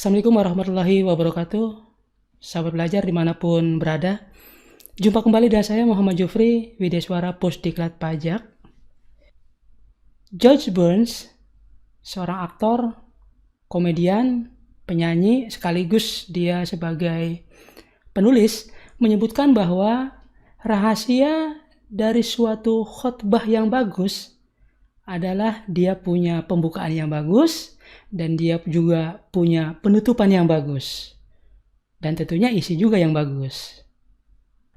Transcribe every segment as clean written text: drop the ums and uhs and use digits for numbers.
Assalamualaikum warahmatullahi wabarakatuh. Sahabat belajar dimanapun berada. Jumpa kembali dengan saya Muhammad Jufri, Widyaswara Pusdiklat Pajak. George Burns, seorang aktor, komedian, penyanyi, sekaligus dia sebagai penulis, menyebutkan bahwa rahasia dari suatu khotbah yang bagus adalah dia punya pembukaan yang bagus dan dia juga punya penutupan yang bagus. Dan tentunya isi juga yang bagus.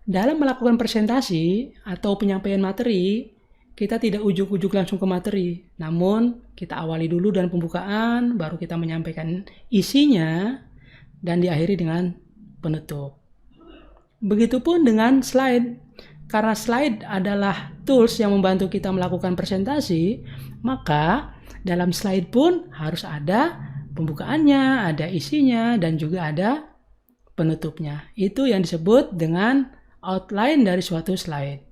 Dalam melakukan presentasi atau penyampaian materi, kita tidak ujuk-ujuk langsung ke materi. Namun, kita awali dulu dengan pembukaan, baru kita menyampaikan isinya, dan diakhiri dengan penutup. Begitupun dengan slide. Karena slide adalah tools yang membantu kita melakukan presentasi, maka dalam slide pun harus ada pembukaannya, ada isinya, dan juga ada penutupnya. Itu yang disebut dengan outline dari suatu slide.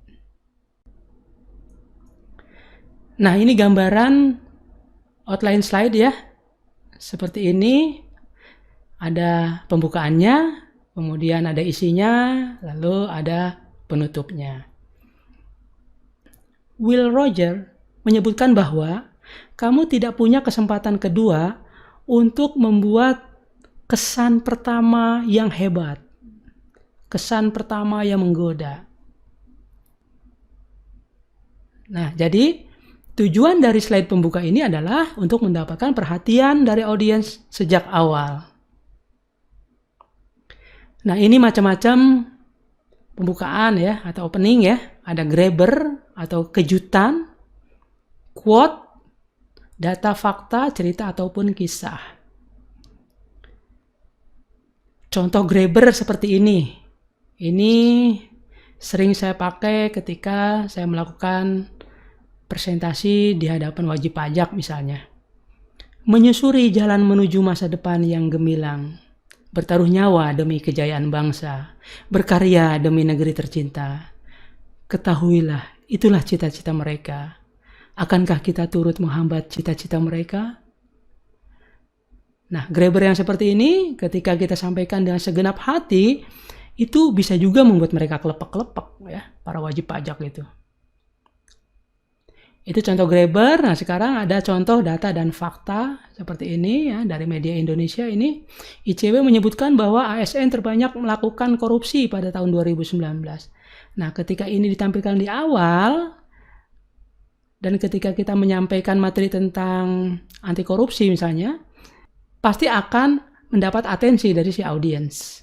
Nah, ini gambaran outline slide ya. Seperti ini. Ada pembukaannya, kemudian ada isinya, lalu ada penutupnya. Will Rogers menyebutkan bahwa kamu tidak punya kesempatan kedua untuk membuat kesan pertama yang hebat, kesan pertama yang menggoda. Nah, jadi tujuan dari slide pembuka ini adalah untuk mendapatkan perhatian dari audiens sejak awal. Nah, ini macam-macam pembukaan ya, atau opening ya. Ada grabber atau kejutan, quote, data fakta, cerita ataupun kisah. Contoh grabber seperti ini. Ini sering saya pakai ketika saya melakukan presentasi di hadapan wajib pajak misalnya. Menyusuri jalan menuju masa depan yang gemilang. Bertaruh nyawa demi kejayaan bangsa, berkarya demi negeri tercinta. Ketahuilah, itulah cita-cita mereka. Akankah kita turut menghambat cita-cita mereka? Nah, grabber yang seperti ini, ketika kita sampaikan dengan segenap hati, itu bisa juga membuat mereka kelepek-kelepek ya, para wajib pajak itu. Itu contoh grabber. Nah, sekarang ada contoh data dan fakta seperti ini ya, dari media Indonesia ini. ICW menyebutkan bahwa ASN terbanyak melakukan korupsi pada tahun 2019. Nah, ketika ini ditampilkan di awal dan ketika kita menyampaikan materi tentang anti korupsi misalnya, pasti akan mendapat atensi dari si audiens.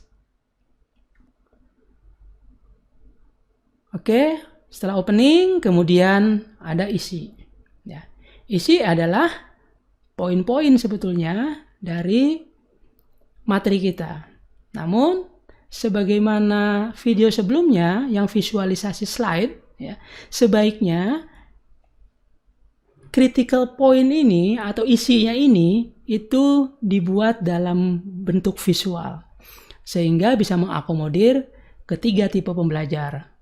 Oke. Setelah opening, kemudian ada isi. Ya. Isi adalah poin-poin sebetulnya dari materi kita. Namun, sebagaimana video sebelumnya yang visualisasi slide, ya, sebaiknya critical point ini atau isinya ini itu dibuat dalam bentuk visual. Sehingga bisa mengakomodir ketiga tipe pembelajar.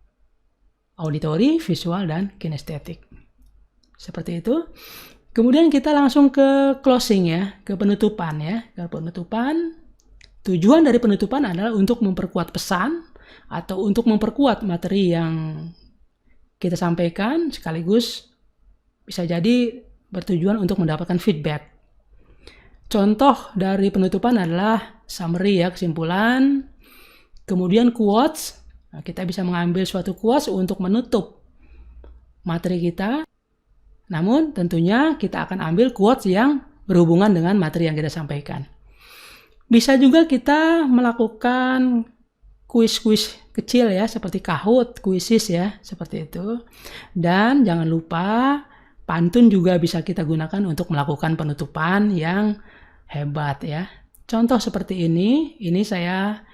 Auditori, visual, dan kinestetik. Seperti itu. Kemudian kita langsung ke closing ya, ke penutupan ya. Ke penutupan, tujuan dari penutupan adalah untuk memperkuat pesan atau untuk memperkuat materi yang kita sampaikan, sekaligus bisa jadi bertujuan untuk mendapatkan feedback. Contoh dari penutupan adalah summary ya, kesimpulan. Kemudian quotes. Nah, kita bisa mengambil suatu quotes untuk menutup materi kita. Namun tentunya kita akan ambil quotes yang berhubungan dengan materi yang kita sampaikan. Bisa juga kita melakukan kuis-kuis kecil ya, seperti Kahoot, Quizizz ya, seperti itu. Dan jangan lupa pantun juga bisa kita gunakan untuk melakukan penutupan yang hebat ya. Contoh seperti ini saya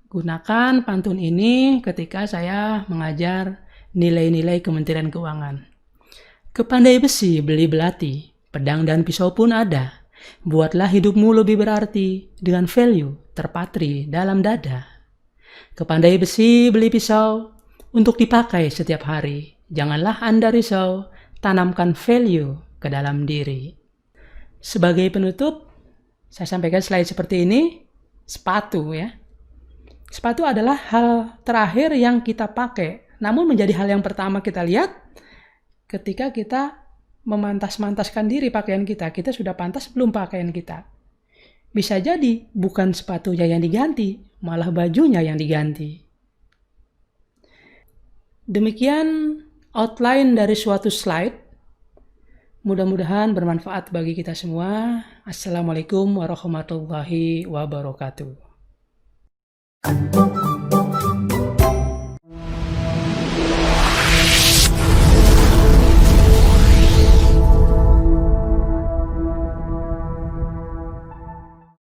gunakan pantun ini ketika saya mengajar nilai-nilai Kementerian Keuangan. Kepandai besi beli belati, pedang dan pisau pun ada. Buatlah hidupmu lebih berarti dengan value terpatri dalam dada. Kepandai besi beli pisau untuk dipakai setiap hari. Janganlah Anda risau, tanamkan value ke dalam diri. Sebagai penutup, Saya sampaikan slide seperti ini, sepatu ya. Sepatu adalah hal terakhir yang kita pakai, namun menjadi hal yang pertama kita lihat ketika kita memantas-mantaskan diri pakaian kita. Kita sudah pantas belum pakaian kita? Bisa jadi bukan sepatunya yang diganti, malah bajunya yang diganti. Demikian outline dari suatu slide. Mudah-mudahan bermanfaat bagi kita semua. Assalamualaikum warahmatullahi wabarakatuh.